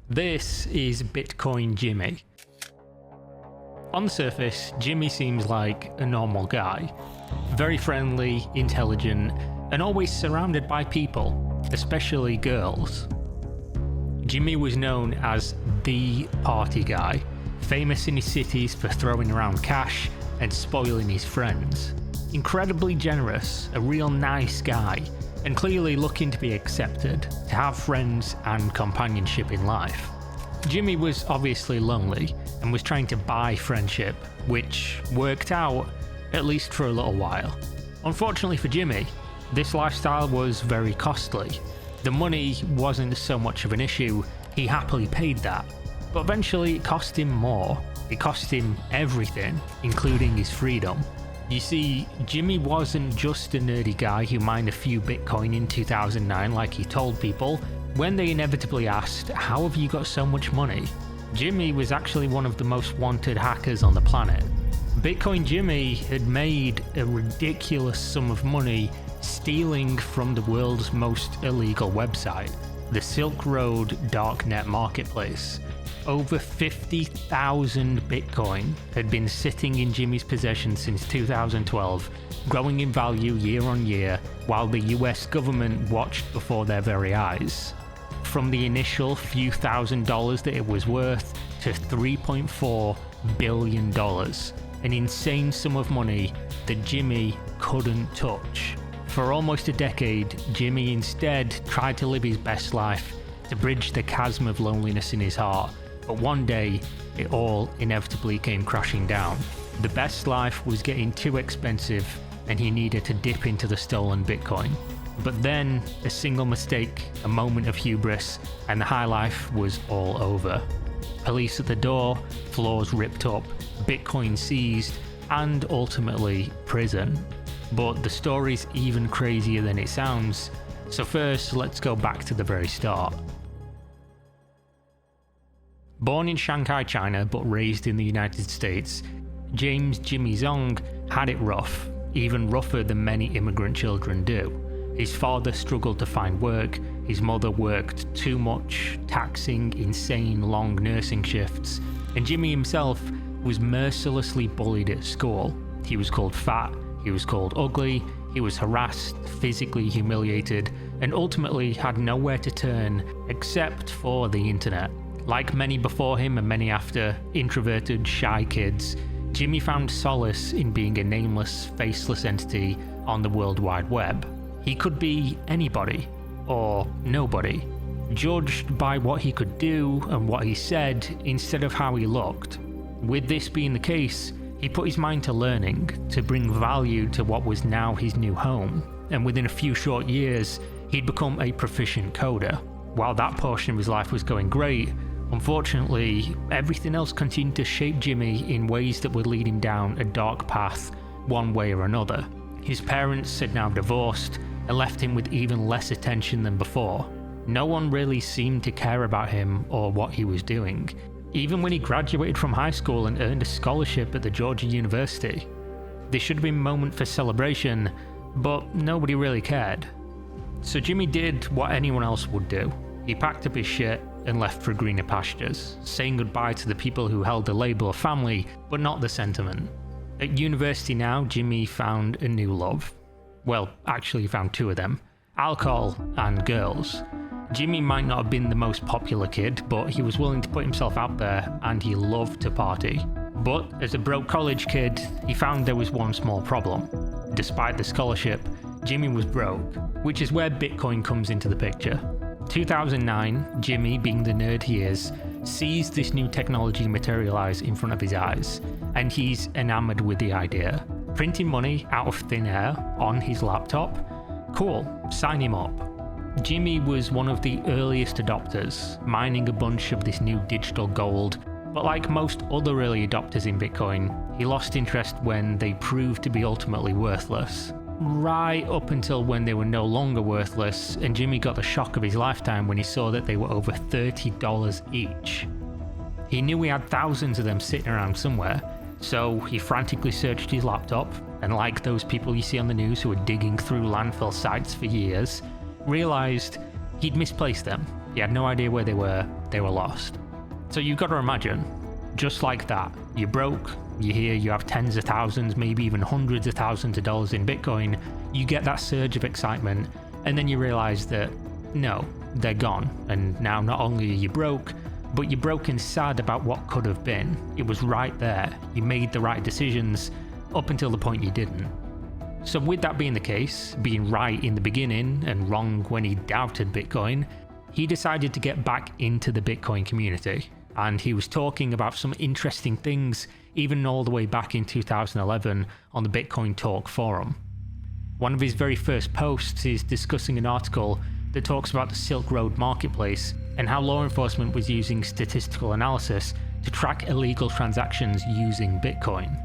This is Bitcoin Jimmy. On the surface, Jimmy seems like a normal guy. Very friendly, intelligent, and always surrounded by people, especially girls. Jimmy was known as the party guy, famous in his cities for throwing around cash and spoiling his friends. Incredibly generous, a real nice guy, and clearly looking to be accepted, to have friends and companionship in life. Jimmy was obviously lonely and was trying to buy friendship, which worked out, at least for a little while. Unfortunately for Jimmy, this lifestyle was very costly. The money wasn't so much of an issue, he happily paid that. But eventually it cost him more. It cost him everything, including his freedom. You see, Jimmy wasn't just a nerdy guy who mined a few Bitcoin in 2009 like he told people, when they inevitably asked, "How have you got so much money?" Jimmy was actually one of the most wanted hackers on the planet. Bitcoin Jimmy had made a ridiculous sum of money stealing from the world's most illegal website, the Silk Road darknet marketplace. Over 50,000 Bitcoin had been sitting in Jimmy's possession since 2012, growing in value year on year, while the US government watched before their very eyes. From the initial few $1,000s that it was worth to $3.4 billion, an insane sum of money that Jimmy couldn't touch. For almost a decade, Jimmy instead tried to live his best life to bridge the chasm of loneliness in his heart. But one day, it all inevitably came crashing down. The best life was getting too expensive and he needed to dip into the stolen Bitcoin. But then, a single mistake, a moment of hubris, and the high life was all over. Police at the door, floors ripped up, Bitcoin seized, and ultimately prison. But the story's even crazier than it sounds, so first let's go back to the very start. Born in Shanghai, China, but raised in the United States, James Jimmy Zhong had it rough, even rougher than many immigrant children do. His father struggled to find work, his mother worked too much, taxing, insane long nursing shifts, and Jimmy himself was mercilessly bullied at school. He was called fat, he was called ugly, he was harassed, physically humiliated, and ultimately had nowhere to turn except for the internet. Like many before him and many after, introverted, shy kids, Jimmy found solace in being a nameless, faceless entity on the World Wide Web. He could be anybody, or nobody, judged by what he could do and what he said instead of how he looked. With this being the case, he put his mind to learning, to bring value to what was now his new home, and within a few short years, he'd become a proficient coder. While that portion of his life was going great, unfortunately, everything else continued to shape Jimmy in ways that would lead him down a dark path, one way or another. His parents had now divorced and left him with even less attention than before. No one really seemed to care about him or what he was doing, even when he graduated from high school and earned a scholarship at the Georgia University. This should have been a moment for celebration, but nobody really cared. So Jimmy did what anyone else would do. He packed up his shit and left for greener pastures, saying goodbye to the people who held the label of family, but not the sentiment. At university now, Jimmy found a new love. Well, actually he found two of them, alcohol and girls. Jimmy might not have been the most popular kid, but he was willing to put himself out there and he loved to party. But as a broke college kid, he found there was one small problem. Despite the scholarship, Jimmy was broke, which is where Bitcoin comes into the picture. 2009, Jimmy, being the nerd he is, sees this new technology materialize in front of his eyes, and he's enamored with the idea. Printing money out of thin air on his laptop? Cool, sign him up. Jimmy was one of the earliest adopters, mining a bunch of this new digital gold, but like most other early adopters in Bitcoin, he lost interest when they proved to be ultimately worthless. Right up until when they were no longer worthless, and Jimmy got the shock of his lifetime when he saw that they were over $30 each. He knew he had thousands of them sitting around somewhere, so he frantically searched his laptop, and like those people you see on the news who are digging through landfill sites for years, realized he'd misplaced them, He had no idea where they were lost. So you've got to imagine, just like that, you're broke, you hear you have tens of thousands, maybe even hundreds of thousands of dollars in Bitcoin, you get that surge of excitement, and then you realize that, no, they're gone, and now not only are you broke, but you're broke and sad about what could have been. It was right there, you made the right decisions, up until the point you didn't. So with that being the case, being right in the beginning and wrong when he doubted Bitcoin, he decided to get back into the Bitcoin community. And he was talking about some interesting things, even all the way back in 2011 on the Bitcoin Talk forum. One of his very first posts is discussing an article that talks about the Silk Road marketplace and how law enforcement was using statistical analysis to track illegal transactions using Bitcoin.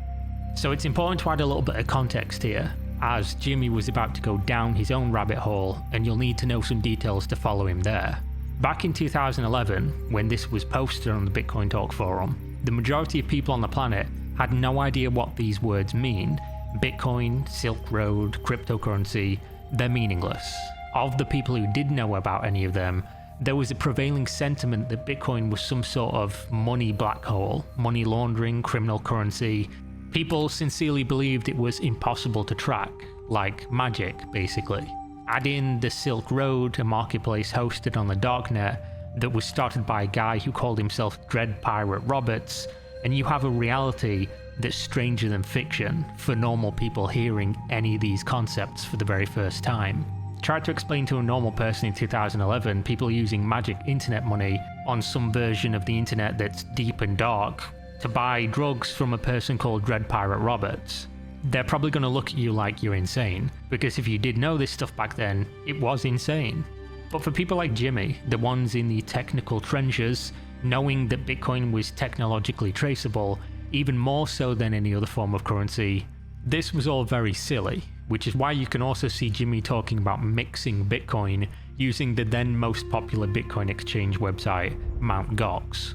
So it's important to add a little bit of context here, as Jimmy was about to go down his own rabbit hole, and you'll need to know some details to follow him there. Back in 2011, when this was posted on the Bitcoin Talk forum, the majority of people on the planet had no idea what these words mean. Bitcoin, Silk Road, cryptocurrency, they're meaningless. Of the people who did know about any of them, there was a prevailing sentiment that Bitcoin was some sort of money black hole, money laundering, criminal currency. People sincerely believed it was impossible to track, like magic, basically. Add in the Silk Road, a marketplace hosted on the darknet that was started by a guy who called himself Dread Pirate Roberts, and you have a reality that's stranger than fiction for normal people hearing any of these concepts for the very first time. Try to explain to a normal person in 2011 people using magic internet money on some version of the internet that's deep and dark to buy drugs from a person called Dread Pirate Roberts. They're probably going to look at you like you're insane, because if you did know this stuff back then, it was insane. But for people like Jimmy, the ones in the technical trenches, knowing that Bitcoin was technologically traceable, even more so than any other form of currency, this was all very silly, which is why you can also see Jimmy talking about mixing Bitcoin using the then most popular Bitcoin exchange website, Mt. Gox.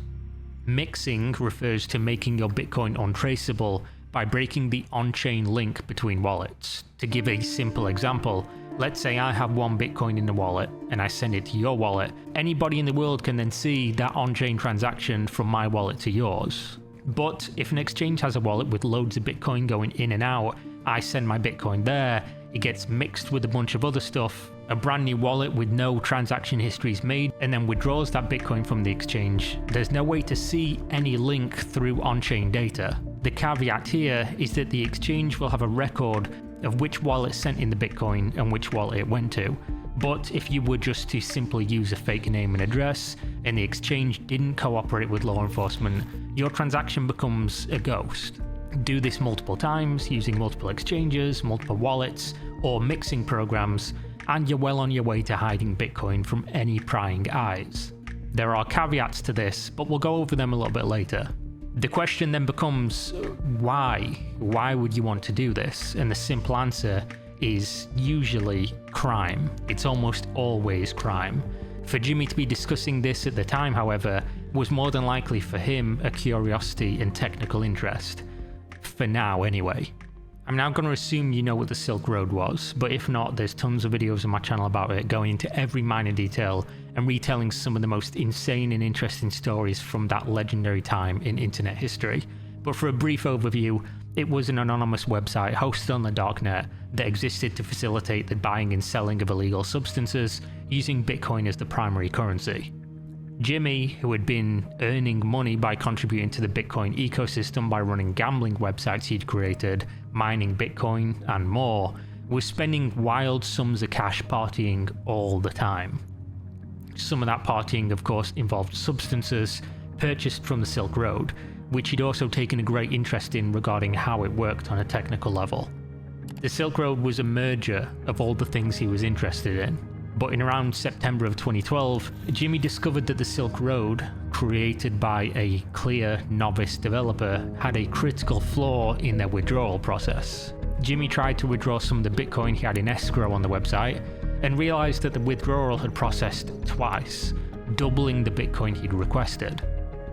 Mixing refers to making your Bitcoin untraceable by breaking the on-chain link between wallets. To give a simple example, let's say I have one Bitcoin in the wallet and I send it to your wallet. Anybody in the world can then see that on-chain transaction from my wallet to yours. But if an exchange has a wallet with loads of Bitcoin going in and out, I send my Bitcoin there, it gets mixed with a bunch of other stuff, a brand new wallet with no transaction history is made, and then withdraws that Bitcoin from the exchange. There's no way to see any link through on-chain data. The caveat here is that the exchange will have a record of which wallet sent in the Bitcoin and which wallet it went to. But if you were just to simply use a fake name and address, and the exchange didn't cooperate with law enforcement, your transaction becomes a ghost. Do this multiple times, using multiple exchanges, multiple wallets, or mixing programs, and you're well on your way to hiding Bitcoin from any prying eyes. There are caveats to this, but we'll go over them a little bit later. The question then becomes, why? Why would you want to do this? And the simple answer is usually crime. It's almost always crime. For Jimmy to be discussing this at the time, however, was more than likely for him a curiosity and technical interest. For now, anyway. I'm now going to assume you know what the Silk Road was, but if not, there's tons of videos on my channel about it, going into every minor detail and retelling some of the most insane and interesting stories from that legendary time in internet history. But for a brief overview, it was an anonymous website hosted on the darknet that existed to facilitate the buying and selling of illegal substances using Bitcoin as the primary currency. Jimmy, who had been earning money by contributing to the Bitcoin ecosystem by running gambling websites he'd created, mining Bitcoin, and more, was spending wild sums of cash partying all the time. Some of that partying, of course, involved substances purchased from the Silk Road, which he'd also taken a great interest in regarding how it worked on a technical level. The Silk Road was a merger of all the things he was interested in. But in around September of 2012, Jimmy discovered that the Silk Road, created by a clear novice developer, had a critical flaw in their withdrawal process. Jimmy tried to withdraw some of the Bitcoin he had in escrow on the website, and realized that the withdrawal had processed twice, doubling the Bitcoin he'd requested.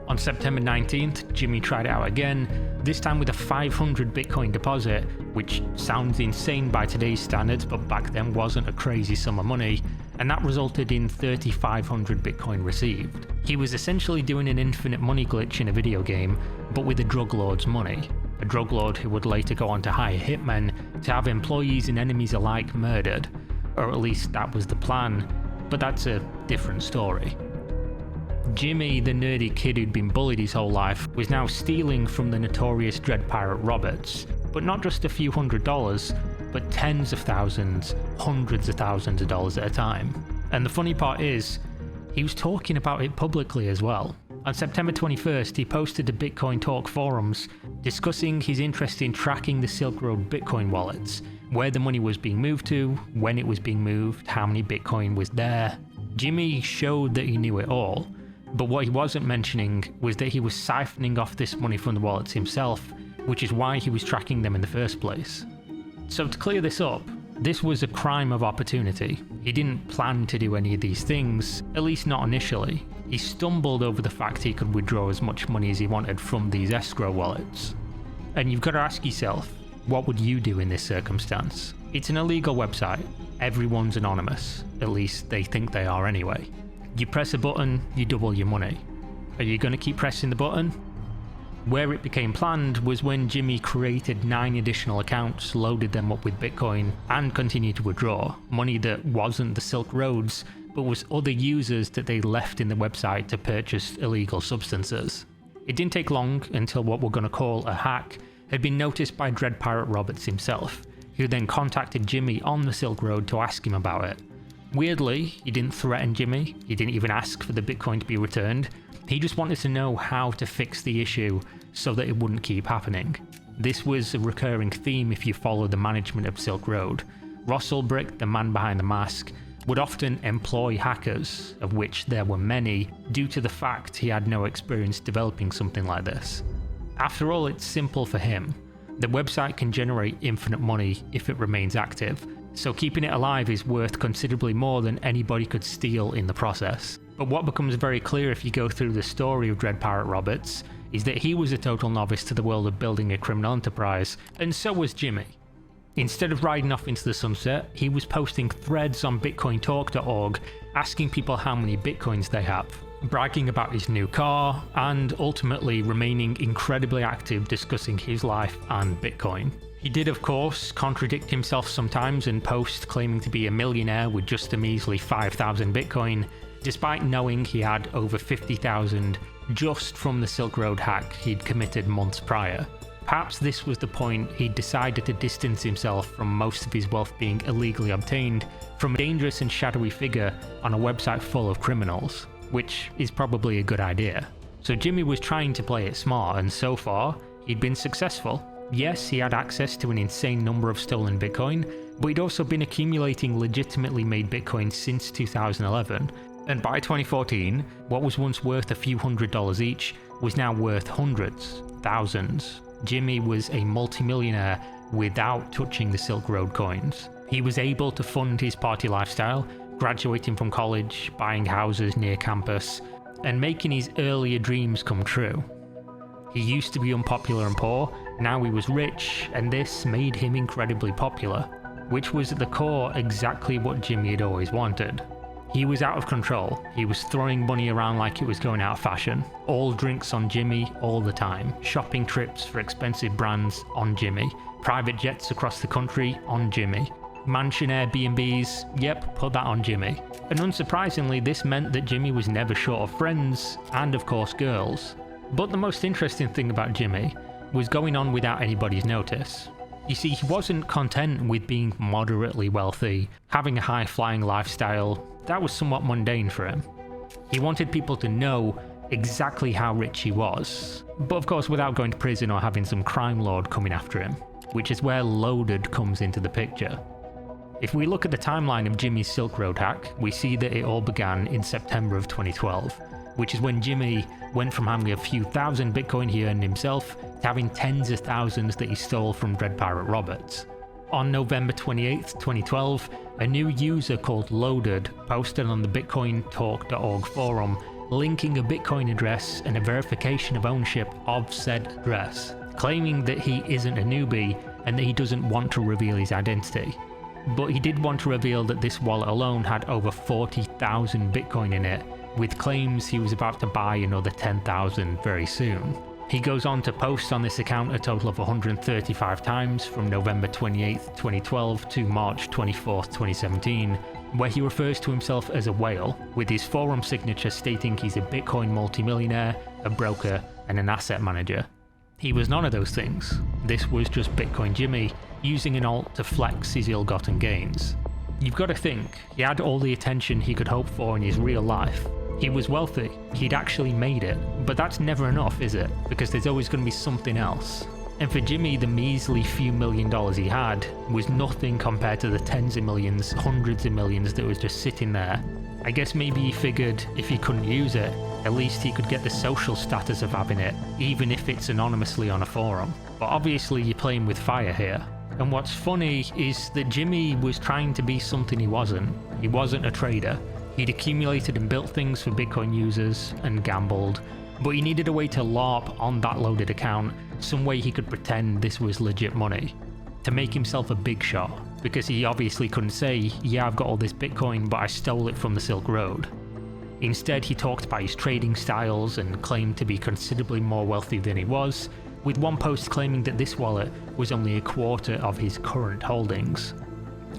On September 19th, Jimmy tried it out again, this time with a 500 Bitcoin deposit, which sounds insane by today's standards, but back then wasn't a crazy sum of money, and that resulted in 3,500 Bitcoin received. He was essentially doing an infinite money glitch in a video game, but with a drug lord's money. A drug lord who would later go on to hire hitmen to have employees and enemies alike murdered, or at least that was the plan, but that's a different story. Jimmy, the nerdy kid who'd been bullied his whole life, was now stealing from the notorious Dread Pirate Roberts, but not just a few $100s, but tens of thousands, hundreds of thousands of dollars at a time. And the funny part is, he was talking about it publicly as well. On September 21st, he posted to Bitcoin Talk forums discussing his interest in tracking the Silk Road Bitcoin wallets, where the money was being moved to, when it was being moved, how many Bitcoin was there. Jimmy showed that he knew it all, but what he wasn't mentioning was that he was siphoning off this money from the wallets himself, which is why he was tracking them in the first place. So to clear this up, this was a crime of opportunity. He didn't plan to do any of these things, at least not initially. He stumbled over the fact he could withdraw as much money as he wanted from these escrow wallets. And you've got to ask yourself, what would you do in this circumstance? It's an illegal website. Everyone's anonymous. At least they think they are anyway. You press a button, you double your money. Are you going to keep pressing the button? Where it became planned was when Jimmy created 9 additional accounts, loaded them up with Bitcoin, and continued to withdraw money that wasn't the Silk Road's, but was other users that they left in the website to purchase illegal substances. It didn't take long until what we're going to call a hack had been noticed by Dread Pirate Roberts himself, who then contacted Jimmy on the Silk Road to ask him about it. Weirdly, he didn't threaten Jimmy, he didn't even ask for the Bitcoin to be returned, he just wanted to know how to fix the issue so that it wouldn't keep happening. This was a recurring theme if you follow the management of Silk Road. Ross Ulbricht, the man behind the mask, would often employ hackers, of which there were many, due to the fact he had no experience developing something like this. After all, it's simple for him. The website can generate infinite money if it remains active, so keeping it alive is worth considerably more than anybody could steal in the process. But what becomes very clear if you go through the story of Dread Pirate Roberts is that he was a total novice to the world of building a criminal enterprise, and so was Jimmy. Instead of riding off into the sunset, he was posting threads on BitcoinTalk.org asking people how many Bitcoins they have, bragging about his new car, and ultimately remaining incredibly active discussing his life and Bitcoin. He did, of course, contradict himself sometimes and post claiming to be a millionaire with just a measly 5,000 Bitcoin, despite knowing he had over 50,000 just from the Silk Road hack he'd committed months prior. Perhaps this was the point he'd decided to distance himself from most of his wealth being illegally obtained from a dangerous and shadowy figure on a website full of criminals, which is probably a good idea. So Jimmy was trying to play it smart, and so far, he'd been successful. Yes, he had access to an insane number of stolen Bitcoin, but he'd also been accumulating legitimately made Bitcoin since 2011, and by 2014, what was once worth a few $100s each was now worth hundreds, thousands. Jimmy was a multimillionaire without touching the Silk Road coins. He was able to fund his party lifestyle, graduating from college, buying houses near campus, and making his earlier dreams come true. He used to be unpopular and poor, now he was rich, and this made him incredibly popular, which was at the core exactly what Jimmy had always wanted. He was out of control. He was throwing money around like it was going out of fashion. All drinks on Jimmy all the time. Shopping trips for expensive brands on Jimmy. Private jets across the country on Jimmy. Mansion Airbnbs, yep, put that on Jimmy. And unsurprisingly, this meant that Jimmy was never short of friends, and of course girls. But the most interesting thing about Jimmy was going on without anybody's notice. You see, he wasn't content with being moderately wealthy, having a high-flying lifestyle. That was somewhat mundane for him. He wanted people to know exactly how rich he was, but of course without going to prison or having some crime lord coming after him, which is where Loaded comes into the picture. If we look at the timeline of Jimmy's Silk Road hack, we see that it all began in September of 2012, which is when Jimmy went from having a few thousand Bitcoin he earned himself to having tens of thousands that he stole from Dread Pirate Roberts. On November 28, 2012, a new user called Loaded posted on the BitcoinTalk.org forum linking a Bitcoin address and a verification of ownership of said address, claiming that he isn't a newbie and that he doesn't want to reveal his identity. but he did want to reveal that this wallet alone had over 40,000 Bitcoin in it, with claims he was about to buy another 10,000 very soon. He goes on to post on this account a total of 135 times from November 28, 2012 to March 24, 2017, where he refers to himself as a whale, with his forum signature stating he's a Bitcoin multimillionaire, a broker, and an asset manager. He was none of those things. This was just Bitcoin Jimmy using an alt to flex his ill-gotten gains. You've got to think, he had all the attention he could hope for in his real life. He was wealthy, he'd actually made it, but that's never enough, is it? Because there's always going to be something else. And for Jimmy, the measly few $1,000,000 he had was nothing compared to the tens of millions, hundreds of millions that was just sitting there. I guess maybe he figured if he couldn't use it, at least he could get the social status of having it, even if it's anonymously on a forum. But obviously you're playing with fire here. And what's funny is that Jimmy was trying to be something he wasn't. He wasn't a trader. He'd accumulated and built things for Bitcoin users and gambled, but he needed a way to LARP on that loaded account, some way he could pretend this was legit money, to make himself a big shot, because he obviously couldn't say, yeah, I've got all this Bitcoin, but I stole it from the Silk Road. Instead, he talked about his trading styles and claimed to be considerably more wealthy than he was, with one post claiming that this wallet was only a quarter of his current holdings,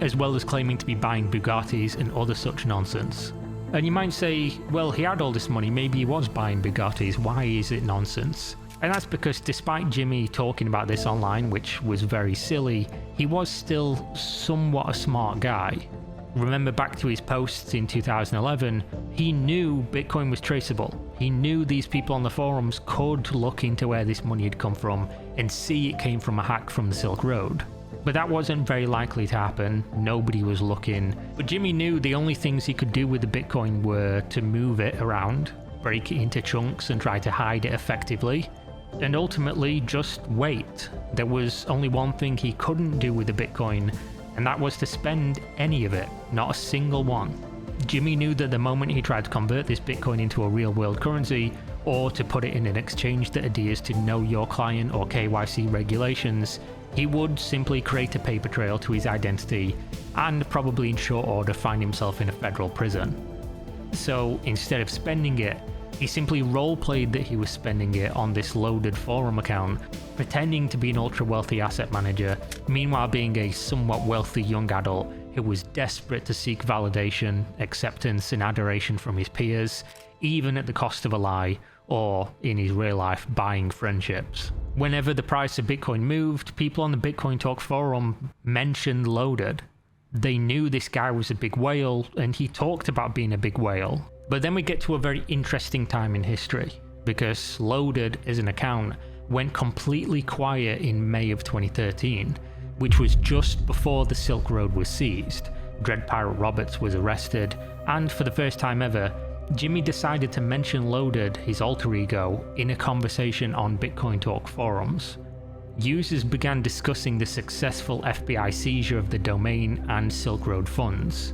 as well as claiming to be buying Bugattis and other such nonsense. And you might say, well, he had all this money, maybe he was buying Bugattis, why is it nonsense? And that's because despite Jimmy talking about this online, which was very silly, he was still somewhat a smart guy. Remember back to his posts in 2011, he knew Bitcoin was traceable. He knew these people on the forums could look into where this money had come from and see it came from a hack from the Silk Road. But that wasn't very likely to happen, nobody was looking. But Jimmy knew the only things he could do with the Bitcoin were to move it around, break it into chunks and try to hide it effectively, and ultimately just wait. There was only one thing he couldn't do with the Bitcoin, and that was to spend any of it, not a single one. Jimmy knew that the moment he tried to convert this Bitcoin into a real world currency, or to put it in an exchange that adheres to Know Your Client or KYC regulations, he would simply create a paper trail to his identity and probably in short order find himself in a federal prison. So instead of spending it, he simply role-played that he was spending it on this loaded forum account, pretending to be an ultra-wealthy asset manager, meanwhile being a somewhat wealthy young adult who was desperate to seek validation, acceptance and adoration from his peers, even at the cost of a lie, or, in his real life, buying friendships. Whenever the price of Bitcoin moved, people on the Bitcoin Talk forum mentioned Loaded. They knew this guy was a big whale, and he talked about being a big whale. But then we get to a very interesting time in history, because Loaded as an account went completely quiet in May of 2013, which was just before the Silk Road was seized, Dread Pirate Roberts was arrested, and for the first time ever, Jimmy decided to mention Loaded, his alter ego, in a conversation on Bitcoin Talk forums. Users began discussing the successful FBI seizure of the domain and Silk Road funds.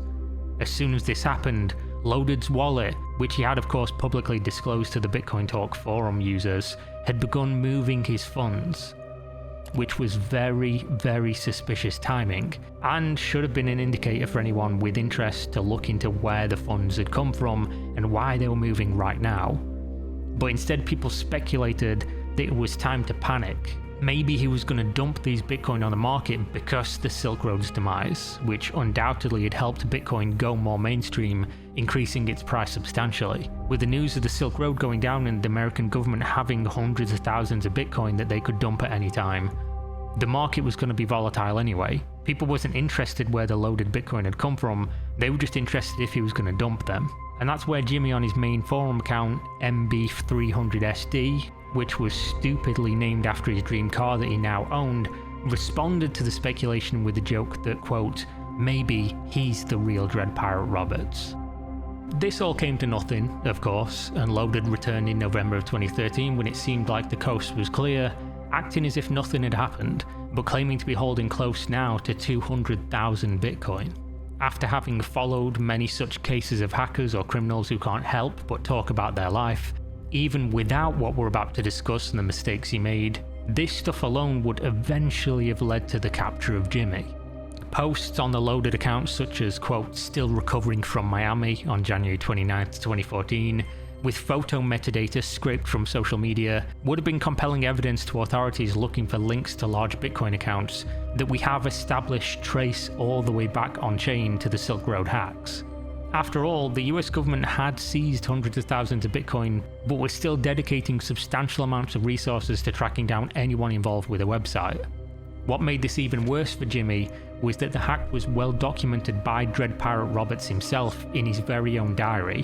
As soon as this happened, Loaded's wallet, which he had of course publicly disclosed to the Bitcoin Talk forum users, had begun moving his funds, which was very, very suspicious timing, and should have been an indicator for anyone with interest to look into where the funds had come from and why they were moving right now. But instead people speculated that it was time to panic. Maybe he was going to dump these Bitcoin on the market because the Silk Road's demise, which undoubtedly had helped Bitcoin go more mainstream, increasing its price substantially. With the news of the Silk Road going down and the American government having hundreds of thousands of Bitcoin that they could dump at any time, the market was going to be volatile anyway. People wasn't interested where the loaded Bitcoin had come from, they were just interested if he was going to dump them. And that's where Jimmy on his main forum account, MB300SD, which was stupidly named after his dream car that he now owned, responded to the speculation with the joke that, quote, maybe he's the real Dread Pirate Roberts. This all came to nothing, of course, and Loaded returned in November of 2013 when it seemed like the coast was clear, acting as if nothing had happened, but claiming to be holding close now to 200,000 Bitcoin. After having followed many such cases of hackers or criminals who can't help but talk about their life, even without what we're about to discuss and the mistakes he made, this stuff alone would eventually have led to the capture of Jimmy. posts on the loaded accounts such as, quote, still recovering from Miami on January 29th, 2014, with photo metadata scraped from social media, would have been compelling evidence to authorities looking for links to large Bitcoin accounts that we have established trace all the way back on-chain to the Silk Road hacks. After all, the US government had seized hundreds of thousands of Bitcoin, but was still dedicating substantial amounts of resources to tracking down anyone involved with a website. What made this even worse for Jimmy was that the hack was well documented by Dread Pirate Roberts himself in his very own diary,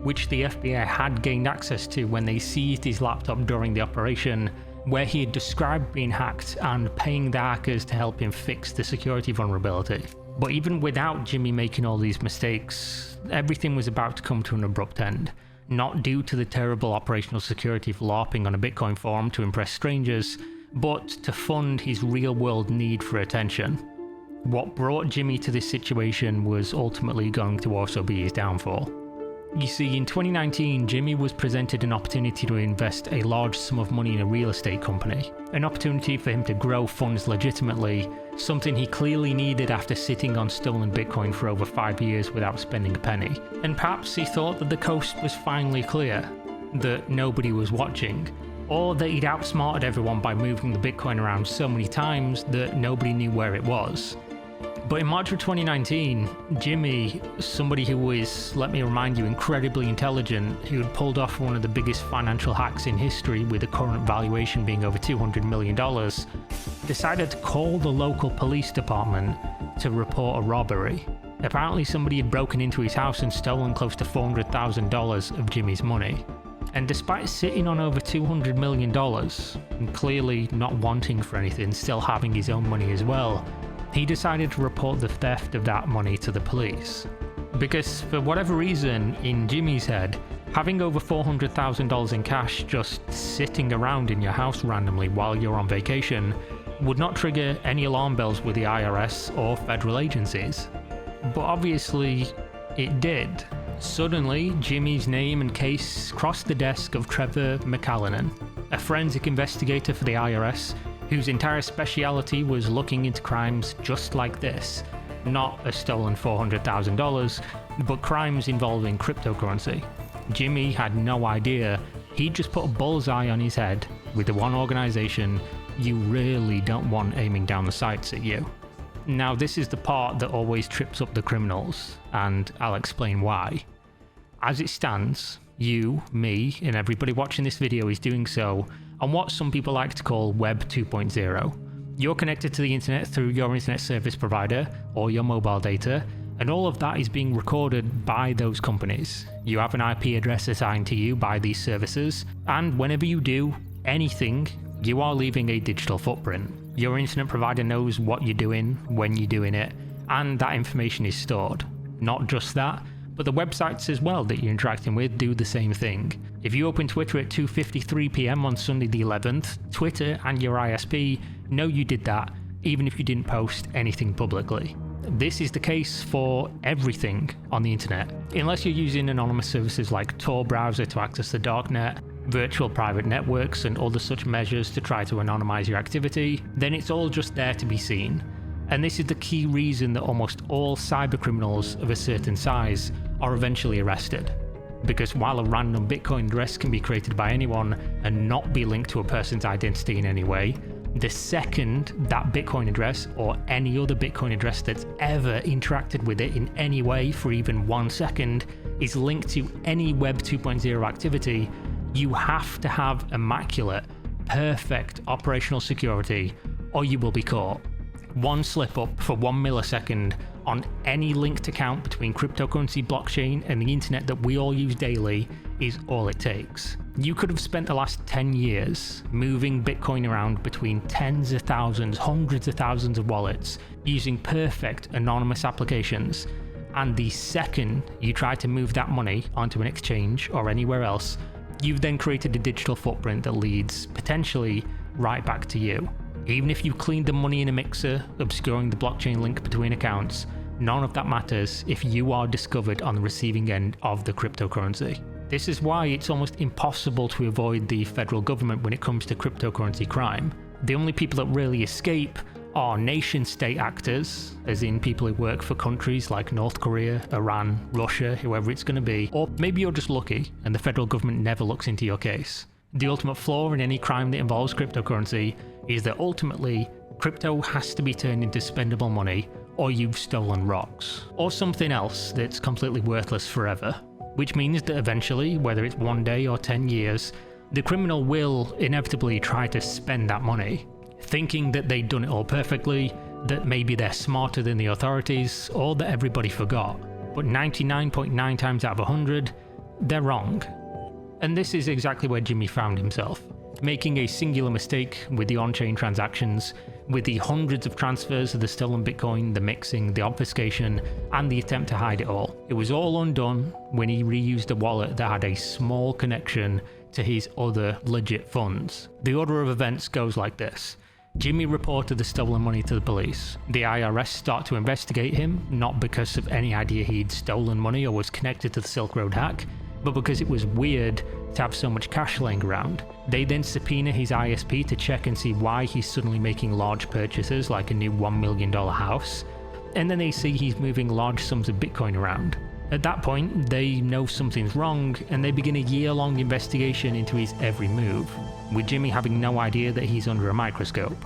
which the FBI had gained access to when they seized his laptop during the operation, where he had described being hacked and paying the hackers to help him fix the security vulnerability. But even without Jimmy making all these mistakes, everything was about to come to an abrupt end. Not due to the terrible operational security of LARPing on a Bitcoin forum to impress strangers, but to fund his real-world need for attention. What brought Jimmy to this situation was ultimately going to also be his downfall. You see, in 2019, Jimmy was presented an opportunity to invest a large sum of money in a real estate company, an opportunity for him to grow funds legitimately, something he clearly needed after sitting on stolen Bitcoin for over 5 years without spending a penny. And perhaps he thought that the coast was finally clear, that nobody was watching, or that he'd outsmarted everyone by moving the Bitcoin around so many times that nobody knew where it was. But in March of 2019, Jimmy, somebody who was, let me remind you, incredibly intelligent, who had pulled off one of the biggest financial hacks in history with the current valuation being over $200 million, decided to call the local police department to report a robbery. Apparently somebody had broken into his house and stolen close to $400,000 of Jimmy's money. And despite sitting on over $200 million, and clearly not wanting for anything, still having his own money as well, he decided to report the theft of that money to the police. Because for whatever reason, in Jimmy's head, having over $400,000 in cash just sitting around in your house randomly while you're on vacation would not trigger any alarm bells with the IRS or federal agencies. But obviously, it did. Suddenly, Jimmy's name and case crossed the desk of Trevor McAllennan, a forensic investigator for the IRS whose entire speciality was looking into crimes just like this. Not a stolen $400,000, but crimes involving cryptocurrency. Jimmy had no idea. He'd just put a bullseye on his head with the one organization you really don't want aiming down the sights at you. Now, this is the part that always trips up the criminals, and I'll explain why. As it stands, you, me, and everybody watching this video is doing so on what some people like to call Web 2.0. You're connected to the internet through your internet service provider or your mobile data, and all of that is being recorded by those companies. You have an IP address assigned to you by these services, and whenever you do anything, you are leaving a digital footprint. Your internet provider knows what you're doing, when you're doing it, and that information is stored. Not just that, but the websites as well that you're interacting with do the same thing. If you open Twitter at 2:53 PM on Sunday the 11th, Twitter and your ISP know you did that, even if you didn't post anything publicly. This is the case for everything on the internet. Unless you're using anonymous services like Tor browser to access the darknet, virtual private networks and other such measures to try to anonymize your activity, then it's all just there to be seen. And this is the key reason that almost all cybercriminals of a certain size are eventually arrested. Because while a random Bitcoin address can be created by anyone and not be linked to a person's identity in any way, the second that Bitcoin address or any other Bitcoin address that's ever interacted with it in any way for even 1 second is linked to any Web 2.0 activity, you have to have immaculate, perfect operational security or you will be caught. One slip up for 1 millisecond on any linked account between cryptocurrency blockchain and the internet that we all use daily is all it takes. You could have spent the last 10 years moving Bitcoin around between tens of thousands, hundreds of thousands of wallets using perfect anonymous applications, and the second you try to move that money onto an exchange or anywhere else, you've then created a digital footprint that leads potentially right back to you. Even if you've cleaned the money in a mixer, obscuring the blockchain link between accounts, none of that matters if you are discovered on the receiving end of the cryptocurrency. This is why it's almost impossible to avoid the federal government when it comes to cryptocurrency crime. The only people that really escape are nation-state actors, as in people who work for countries like North Korea, Iran, Russia, whoever it's going to be, or maybe you're just lucky and the federal government never looks into your case. The ultimate flaw in any crime that involves cryptocurrency is that ultimately, crypto has to be turned into spendable money, or you've stolen rocks, or something else that's completely worthless forever. Which means that eventually, whether it's 1 day or 10 years, the criminal will inevitably try to spend that money, thinking that they'd done it all perfectly, that maybe they're smarter than the authorities, or that everybody forgot. But 99.9 times out of 100, they're wrong. And this is exactly where Jimmy found himself, making a singular mistake with the on-chain transactions, with the hundreds of transfers of the stolen Bitcoin, the mixing, the obfuscation, and the attempt to hide it all. It was all undone when he reused a wallet that had a small connection to his other legit funds. The order of events goes like this. Jimmy reported the stolen money to the police. The IRS start to investigate him, not because of any idea he'd stolen money or was connected to the Silk Road hack, but because it was weird to have so much cash laying around. They then subpoena his ISP to check and see why he's suddenly making large purchases like a new $1 million house, and then they see he's moving large sums of Bitcoin around. At that point, they know something's wrong, and they begin a year-long investigation into his every move, with Jimmy having no idea that he's under a microscope.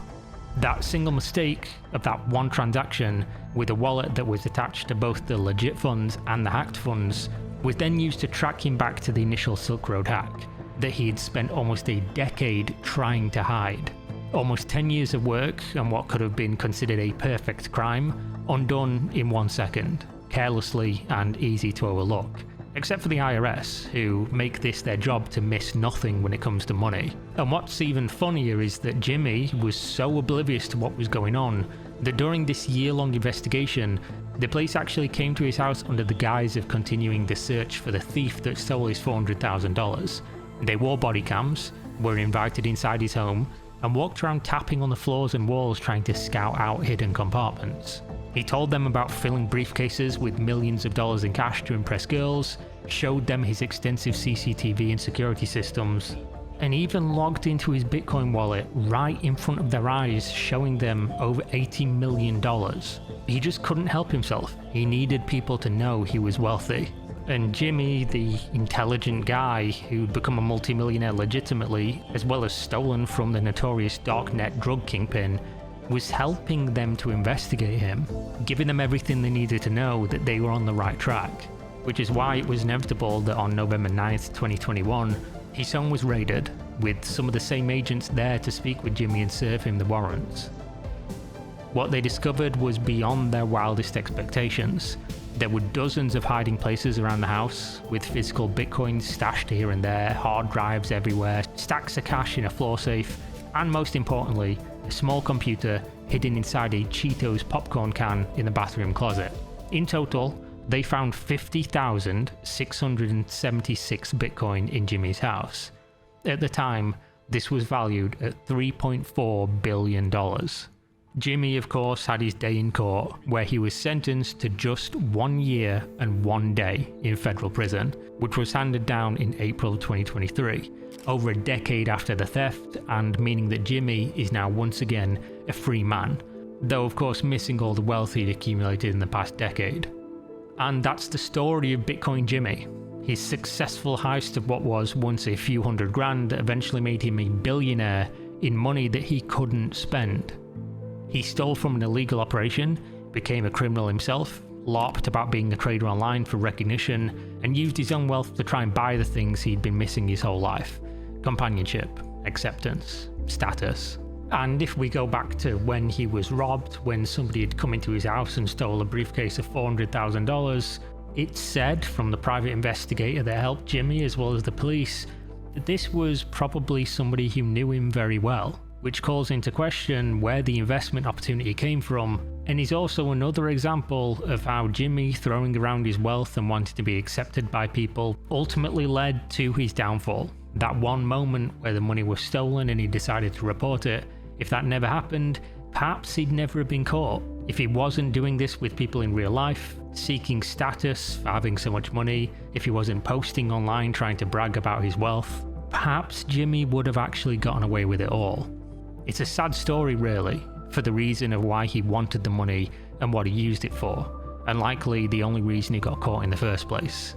That single mistake of that one transaction with a wallet that was attached to both the legit funds and the hacked funds was then used to track him back to the initial Silk Road hack that he had spent almost a decade trying to hide. Almost 10 years of work on what could have been considered a perfect crime, undone in 1 second, carelessly and easy to overlook. Except for the IRS, who make this their job to miss nothing when it comes to money. And what's even funnier is that Jimmy was so oblivious to what was going on that during this year-long investigation, the police actually came to his house under the guise of continuing the search for the thief that stole his $400,000. They wore body cams, were invited inside his home, and walked around tapping on the floors and walls trying to scout out hidden compartments. He told them about filling briefcases with millions of dollars in cash to impress girls, showed them his extensive CCTV and security systems, and even logged into his Bitcoin wallet right in front of their eyes, showing them over $80 million. He just couldn't help himself. He needed people to know he was wealthy. And Jimmy, the intelligent guy who'd become a multimillionaire legitimately, as well as stolen from the notorious darknet drug kingpin, was helping them to investigate him, giving them everything they needed to know that they were on the right track. Which is why it was inevitable that on November 9th, 2021, his home was raided, with some of the same agents there to speak with Jimmy and serve him the warrants. What they discovered was beyond their wildest expectations. There were dozens of hiding places around the house, with physical Bitcoins stashed here and there, hard drives everywhere, stacks of cash in a floor safe, and most importantly, a small computer hidden inside a Cheetos popcorn can in the bathroom closet. In total, they found 50,676 Bitcoin in Jimmy's house. At the time, this was valued at $3.4 billion. Jimmy, of course, had his day in court, where he was sentenced to just 1 year and 1 day in federal prison, which was handed down in April 2023, over a decade after the theft, and meaning that Jimmy is now once again a free man, though of course missing all the wealth he'd accumulated in the past decade. And that's the story of Bitcoin Jimmy. His successful heist of what was once a few $100,000 that eventually made him a billionaire in money that he couldn't spend. He stole from an illegal operation, became a criminal himself, LARPed about being a trader online for recognition, and used his own wealth to try and buy the things he'd been missing his whole life: companionship, acceptance, status. And if we go back to when he was robbed, when somebody had come into his house and stole a briefcase of $400,000, it's said from the private investigator that helped Jimmy as well as the police that this was probably somebody who knew him very well, which calls into question where the investment opportunity came from, and is also another example of how Jimmy throwing around his wealth and wanting to be accepted by people ultimately led to his downfall. That one moment where the money was stolen and he decided to report it, if that never happened, perhaps he'd never have been caught. If he wasn't doing this with people in real life, seeking status for having so much money, if he wasn't posting online trying to brag about his wealth, perhaps Jimmy would have actually gotten away with it all. It's a sad story really, for the reason of why he wanted the money and what he used it for, and likely the only reason he got caught in the first place.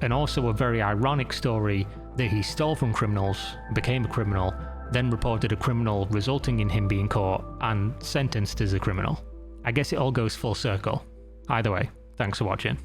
And also a very ironic story that he stole from criminals, became a criminal, then reported a criminal, resulting in him being caught and sentenced as a criminal. I guess it all goes full circle. Either way, thanks for watching.